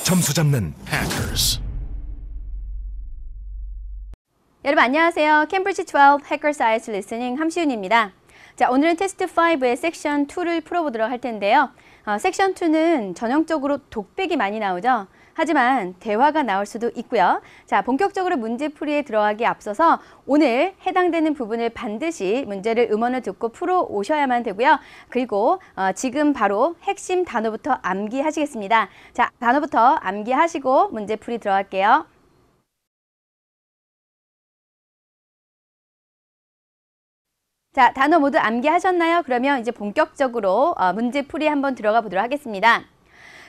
점수 잡는 Hackers. 여러분 안녕하세요. 캠브리지 12 Hackers IELTS 리스닝 함시윤입니다. 자, 오늘은 테스트 5의 섹션 2를 풀어보도록 할 텐데요. 섹션 2는 전형적으로 독백이 많이 나오죠. 하지만 대화가 나올 수도 있고요. 자, 본격적으로 문제풀이에 들어가기 앞서서 오늘 해당되는 부분을 반드시 문제를 음원을 듣고 풀어 오셔야만 되고요. 그리고 지금 바로 핵심 단어부터 암기하시겠습니다. 자, 단어부터 암기하시고 문제풀이 들어갈게요. 자, 단어 모두 암기하셨나요? 그러면 이제 본격적으로 문제풀이 한번 들어가 보도록 하겠습니다.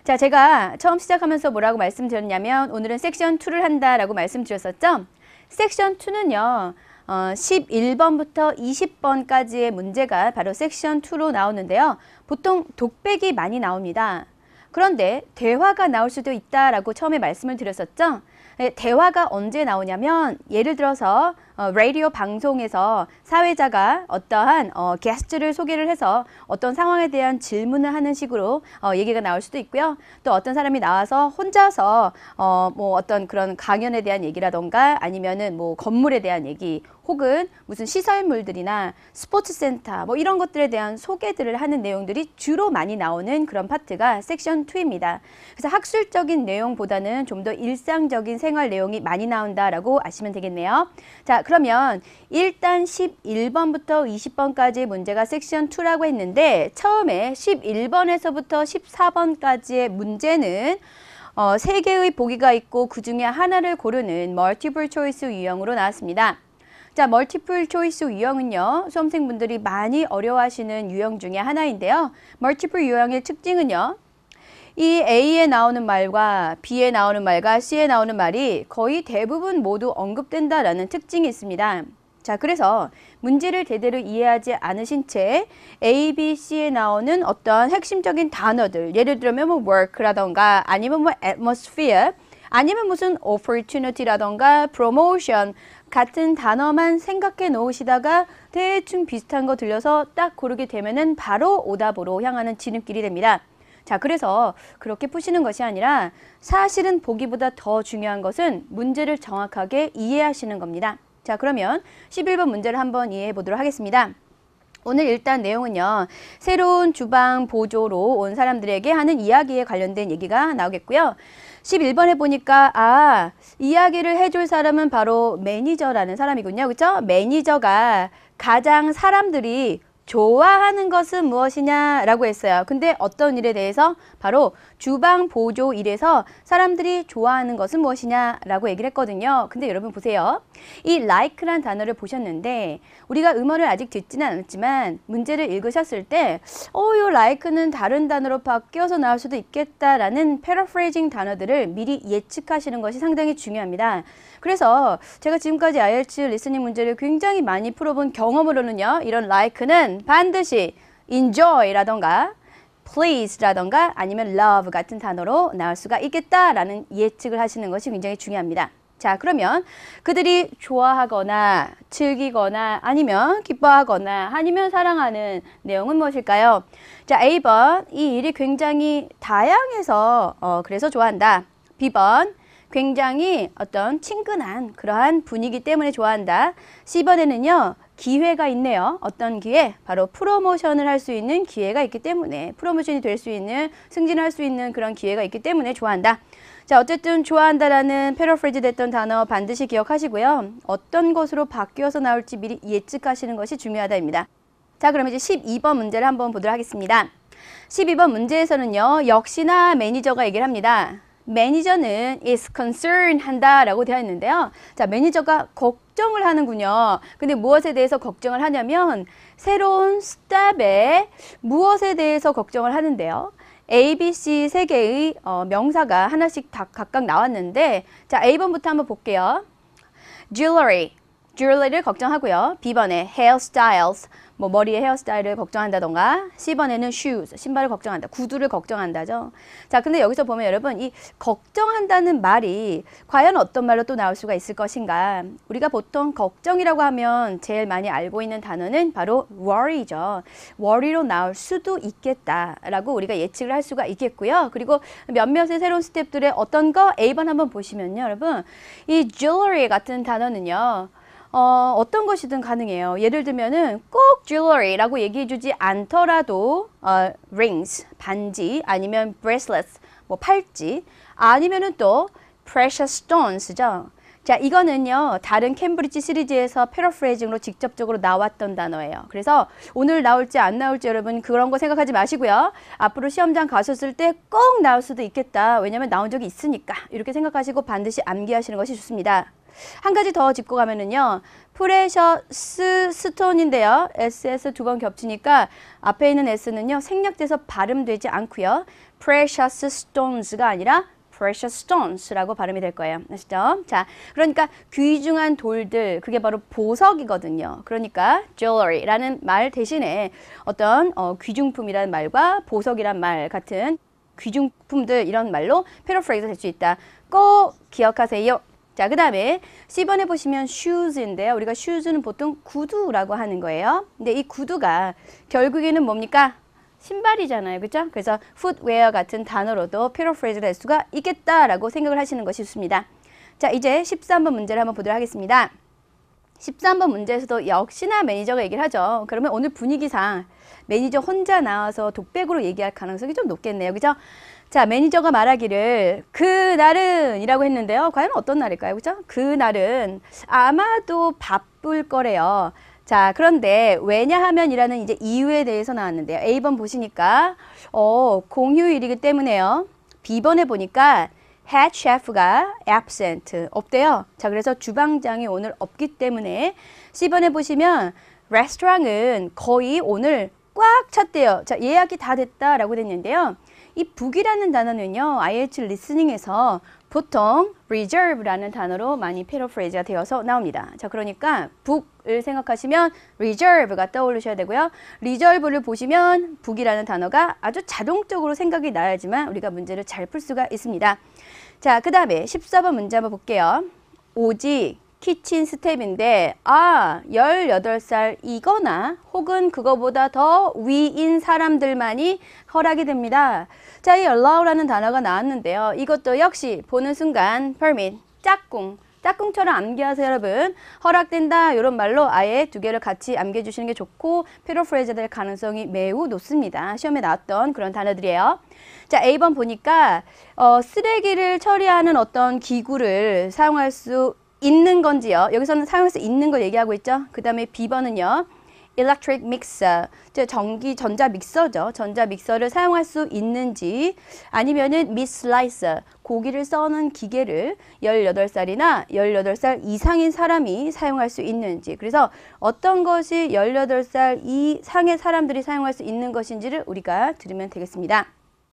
자, 제가 처음 시작하면서 뭐라고 말씀드렸냐면 오늘은 섹션 2를 한다라고 말씀드렸었죠. 섹션 2는요. 11번부터 20번까지의 문제가 바로 섹션 2로 나오는데요. 보통 독백이 많이 나옵니다. 그런데 대화가 나올 수도 있다라고 처음에 말씀을 드렸었죠. 대화가 언제 나오냐면 예를 들어서 라디오 방송에서 사회자가 어떠한 게스트를 소개를 해서 어떤 상황에 대한 질문을 하는 식으로 얘기가 나올 수도 있고요. 또 어떤 사람이 나와서 혼자서 뭐 어떤 그런 강연에 대한 얘기라던가 아니면은 뭐 건물에 대한 얘기 혹은 무슨 시설물들이나 스포츠센터 뭐 이런 것들에 대한 소개들을 하는 내용들이 주로 많이 나오는 그런 파트가 섹션 2입니다. 그래서 학술적인 내용보다는 좀 더 일상적인 생활 내용이 많이 나온다라고 아시면 되겠네요. 자, 그러면 일단 11번부터 20번까지의 문제가 섹션 2라고 했는데 처음에 11번에서부터 14번까지의 문제는 3개의 보기가 있고 그 중에 하나를 고르는 멀티플 초이스 유형으로 나왔습니다. 자, 멀티플 초이스 유형은요. 수험생분들이 많이 어려워하시는 유형 중에 하나인데요. 멀티플 유형의 특징은요. 이 A에 나오는 말과 B에 나오는 말과 C에 나오는 말이 거의 대부분 모두 언급된다라는 특징이 있습니다. 자, 그래서 문제를 제대로 이해하지 않으신 채 A, B, C에 나오는 어떤 핵심적인 단어들, 예를 들면 뭐 work라던가 아니면 뭐 atmosphere, 아니면 무슨 opportunity라던가 promotion 같은 단어만 생각해 놓으시다가 대충 비슷한 거 들려서 딱 고르게 되면은 바로 오답으로 향하는 지름길이 됩니다. 자, 그래서 그렇게 푸시는 것이 아니라 사실은 보기보다 더 중요한 것은 문제를 정확하게 이해하시는 겁니다. 자, 그러면 11번 문제를 한번 이해해 보도록 하겠습니다. 오늘 일단 내용은요. 새로운 주방 보조로 온 사람들에게 하는 이야기에 관련된 얘기가 나오겠고요. 11번에 보니까 이야기를 해줄 사람은 바로 매니저라는 사람이군요. 그렇죠? 매니저가 가장 사람들이 좋아하는 것은 무엇이냐라고 했어요. 근데 어떤 일에 대해서 바로 주방 보조 일에서 사람들이 좋아하는 것은 무엇이냐라고 얘기를 했거든요. 근데 여러분 보세요. 이 like란 단어를 보셨는데 우리가 음어를 아직 듣지는 않았지만 문제를 읽으셨을 때 요 like는 다른 단어로 바뀌어서 나올 수도 있겠다라는 paraphrasing 단어들을 미리 예측하시는 것이 상당히 중요합니다. 그래서 제가 지금까지 IELTS 리스닝 문제를 굉장히 많이 풀어본 경험으로는요. 이런 like는 반드시 enjoy라던가 please라던가 아니면 love 같은 단어로 나올 수가 있겠다라는 예측을 하시는 것이 굉장히 중요합니다. 자, 그러면 그들이 좋아하거나 즐기거나 아니면 기뻐하거나 아니면 사랑하는 내용은 무엇일까요? 자, A번 이 일이 굉장히 다양해서 그래서 좋아한다. B번 굉장히 어떤 친근한 그러한 분위기 때문에 좋아한다. C번에는요. 기회가 있네요. 어떤 기회? 바로 프로모션을 할 수 있는 기회가 있기 때문에 프로모션이 될 수 있는 승진할 수 있는 그런 기회가 있기 때문에 좋아한다. 자, 어쨌든 좋아한다라는 패러프레이즈 됐던 단어 반드시 기억하시고요. 어떤 것으로 바뀌어서 나올지 미리 예측하시는 것이 중요하다입니다. 자, 그럼 이제 12번 문제를 한번 보도록 하겠습니다. 12번 문제에서는요. 역시나 매니저가 얘기를 합니다. 매니저는 is concerned 한다라고 되어 있는데요. 자, 매니저가 걱정을 하는군요. 근데 무엇에 대해서 걱정을 하냐면 새로운 스텝에 무엇에 대해서 걱정을 하는데요. A, B, C 세 개의 명사가 하나씩 다 각각 나왔는데 자, A번부터 한번 볼게요. Jewelry. jewelry를 걱정하고요. B번에 hairstyles, 뭐 머리의 헤어스타일을 걱정한다던가. C번에는 shoes, 신발을 걱정한다. 구두를 걱정한다죠. 자, 근데 여기서 보면 여러분 이 걱정한다는 말이 과연 어떤 말로 또 나올 수가 있을 것인가. 우리가 보통 걱정이라고 하면 제일 많이 알고 있는 단어는 바로 worry죠. worry로 나올 수도 있겠다라고 우리가 예측을 할 수가 있겠고요. 그리고 몇몇의 새로운 스텝들의 어떤 거 A번 한번 보시면요. 여러분 이 jewelry 같은 단어는요. 어떤 것이든 가능해요. 예를 들면은 꼭 jewelry라고 얘기해주지 않더라도 rings, 반지, 아니면 bracelets, 뭐 팔찌, 아니면은 또 precious stones죠. 자, 이거는요 다른 캠브리지 시리즈에서 패러프레이징으로 직접적으로 나왔던 단어예요. 그래서 오늘 나올지 안 나올지 여러분 그런 거 생각하지 마시고요. 앞으로 시험장 가셨을 때 꼭 나올 수도 있겠다. 왜냐면 나온 적이 있으니까 이렇게 생각하시고 반드시 암기하시는 것이 좋습니다. 한 가지 더 짚고 가면은요. 프레셔스 스톤인데요. SS 두 번 겹치니까 앞에 있는 S는요. 생략돼서 발음되지 않고요. precious stones가 아니라 precious stones라고 발음이 될 거예요. 아시죠? 자, 그러니까 귀중한 돌들, 그게 바로 보석이거든요. 그러니까 jewelry라는 말 대신에 어떤 귀중품이라는 말과 보석이란 말 같은 귀중품들 이런 말로 패러프레이즈 될 수 있다. 꼭 기억하세요. 자, 그 다음에 C번에 보시면 shoes인데요. 우리가 shoes는 보통 구두라고 하는 거예요. 근데 이 구두가 결국에는 뭡니까? 신발이잖아요. 그죠? 그래서 footwear 같은 단어로도 패러프레이즈 될 수가 있겠다라고 생각을 하시는 것이 좋습니다. 자, 이제 13번 문제를 한번 보도록 하겠습니다. 13번 문제에서도 역시나 매니저가 얘기를 하죠. 그러면 오늘 분위기상 매니저 혼자 나와서 독백으로 얘기할 가능성이 좀 높겠네요. 그죠? 자, 매니저가 말하기를 그날은 이라고 했는데요. 과연 어떤 날일까요? 그죠? 그날은 아마도 바쁠 거래요. 자, 그런데 왜냐하면 이라는 이제 이유에 대해서 나왔는데요. A번 보시니까 공휴일이기 때문에요. B번에 보니까 head chef가 absent, 없대요. 자, 그래서 주방장이 오늘 없기 때문에 C번에 보시면 레스토랑은 거의 오늘 꽉 찼대요. 자, 예약이 다 됐다라고 됐는데요. 이 book이라는 단어는요. IELTS 리스닝에서 보통 reserve라는 단어로 많이 패러프레이즈가 되어서 나옵니다. 자, 그러니까 book을 생각하시면 reserve가 떠오르셔야 되고요. reserve를 보시면 book이라는 단어가 아주 자동적으로 생각이 나야지만 우리가 문제를 잘 풀 수가 있습니다. 자, 그 다음에 14번 문제 한번 볼게요. 오직 키친 스텝인데 18살이거나 혹은 그거보다 더 위인 사람들만이 허락이 됩니다. 자, 이 allow라는 단어가 나왔는데요. 이것도 역시 보는 순간 permit, 짝꿍처럼 암기하세요, 여러분. 허락된다 이런 말로 아예 두 개를 같이 암기해주시는 게 좋고 패러프레이즈 될 가능성이 매우 높습니다. 시험에 나왔던 그런 단어들이에요. 자, A번 보니까 쓰레기를 처리하는 어떤 기구를 사용할 수 있는 건지요. 여기서는 사용할 수 있는 걸 얘기하고 있죠. 그 다음에 B번은요. electric mixer, 전자 믹서죠. 전자 믹서를 사용할 수 있는지 아니면은 meat slicer, 고기를 써는 기계를 18살이나 18살 이상인 사람이 사용할 수 있는지. 그래서 어떤 것이 18살 이상의 사람들이 사용할 수 있는 것인지를 우리가 들으면 되겠습니다.